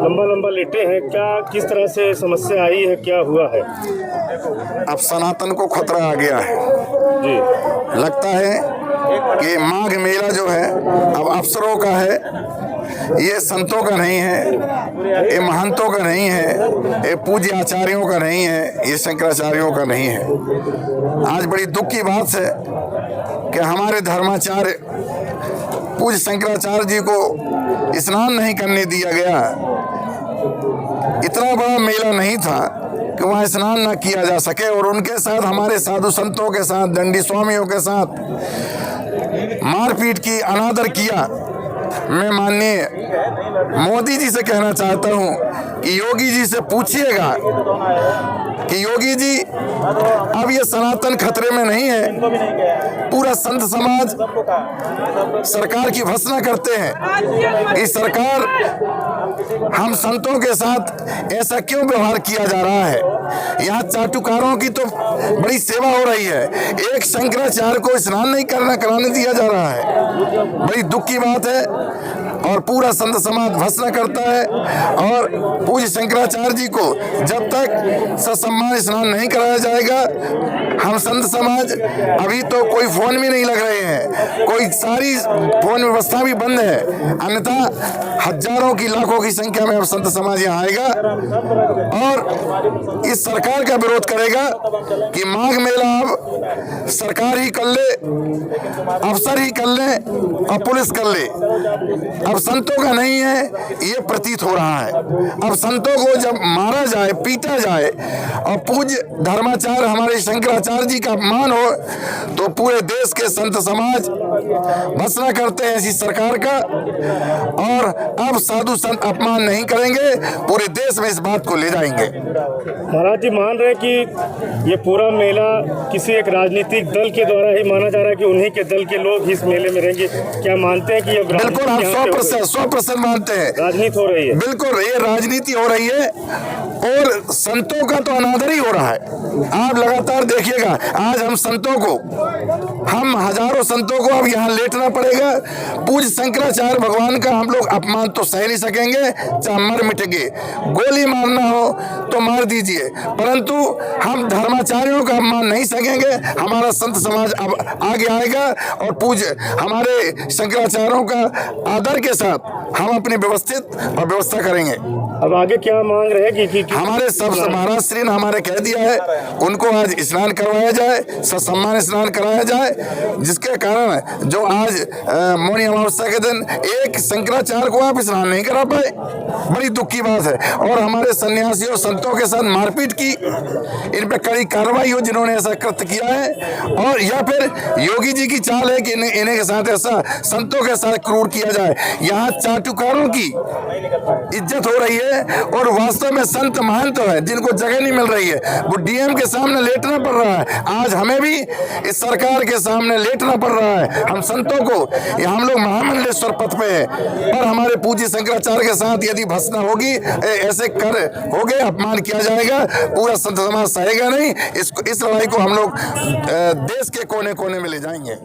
लंबा लंबा लेटे हैं, क्या किस तरह से समस्या आई है, क्या हुआ है? अब सनातन को खतरा आ गया है जी। लगता है कि माघ मेला जो है अब अफसरों का है, ये संतों का नहीं है, ये महंतों का नहीं है, ये पूज्य आचार्यों का नहीं है, ये शंकराचार्यों का नहीं है। आज बड़ी दुख की बात है कि हमारे धर्माचार्य पूज्य शंकराचार्य जी को स्नान नहीं करने दिया गया। इतना बड़ा मेला नहीं था कि वहाँ स्नान न किया जा सके, और उनके साथ हमारे साधु संतों के साथ, दंडी स्वामियों के साथ मारपीट की, अनादर किया। मैं माननीय मोदी जी से कहना चाहता हूँ कि योगी जी से पूछिएगा कि योगी जी अब ये सनातन खतरे में नहीं है। पूरा संत समाज सरकार की भर्त्सना करते हैं। इस सरकार हम संतों के साथ ऐसा क्यों व्यवहार किया जा रहा है? यहाँ चाटुकारों की तो बड़ी सेवा हो रही है, एक शंकराचार्य को स्नान नहीं कराने दिया जा रहा है। बड़ी दुख की बात है, और पूरा संत समाज भर्त्सना करता है। और पूज्य शंकराचार्य जी को जब तक ससम्मान स्नान नहीं कराया जाएगा, हम संत समाज, अभी तो कोई फोन भी नहीं लग रहे हैं, कोई सारी फोन व्यवस्था भी बंद है, अन्यथा हजारों की, लाखों की संख्या में अब संत समाज यहाँ आएगा और इस सरकार का विरोध करेगा कि माघ मेला अब सरकार ही कर ले, अफसर ही कर ले और पुलिस कर ले। अब संतों का नहीं है, ये प्रतीत हो रहा है। अब संतों को जब मारा जाए, पीटा जाए और पूज्य धर्माचार्य हमारे शंकराचार्य जी का अपमान हो, तो पूरे देश के संत समाज भर्त्सना करते हैं इस सरकार का, और अब साधु संत अपमान नहीं करेंगे, पूरे देश में इस बात को ले जाएंगे। महाराज जी मान रहे कि ये पूरा मेला किसी एक राजनीतिक दल के द्वारा ही माना जा रहा है, कि उन्हीं के दल के लोग इस मेले में रहेंगे, क्या मानते हैं कि ये बिल्कुल हम 100% मानते हैं राजनीति हो रही है? बिल्कुल ये राजनीति हो रही है, और संतों का तो अनादर ही हो रहा है। आप लगातार देखिएगा, आज हम संतों को, हम हजारों संतों को अब यहाँ लेटना पड़ेगा। पूज्य शंकराचार्य भगवान का हम लोग अपमान तो सह नहीं सकेंगे, चाहे मर मिटेंगे, गोली मारना हो तो मार दीजिए, परंतु हम धर्माचार्यों का अपमान नहीं सकेंगे। हमारा संत समाज अब आगे आएगा और पूज्य हमारे शंकराचार्यों का आदर के साथ हम अपनी व्यवस्थित और व्यवस्था करेंगे। अब आगे क्या मांग रहे कि हमारे सब महाराज श्री ने हमारे कह दिया है, उनको आज स्नान करवाया जाए, ससम्मान स्नान कराया जाए, जिसके कारण जो आज मौनी अमावस्या के दिन एक शंकराचार्य को आप स्नान नहीं करा पाए, बड़ी दुख की बात है। और हमारे सन्यासियों संतों के साथ मारपीट की, इन पर कड़ी कार्रवाई हो जिन्होंने ऐसा कृत्य किया है। और या फिर योगी जी की चाल है कि इन्हें के साथ ऐसा संतों के साथ क्रूर किया जाए। यहाँ चाटुकारों की इज्जत हो रही है, और वास्तव में संत महंत है जिनको जगह नहीं मिल रही है, वो डीएम के सामने लेटना पड़ रहा है। आज हमें भी इस सरकार के सामने लेटना पड़ रहा है। हम संतों को, हम लोग महामंडलेश्वर पथ पे है, और हमारे पूज्य शंकराचार्य के साथ यदि भर्त्सना होगी, ऐसे कर हो गए, अपमान किया जाएगा, पूरा संत समाज सहेगा नहीं। इस लड़ाई को हम लोग देश के कोने कोने में ले जाएंगे।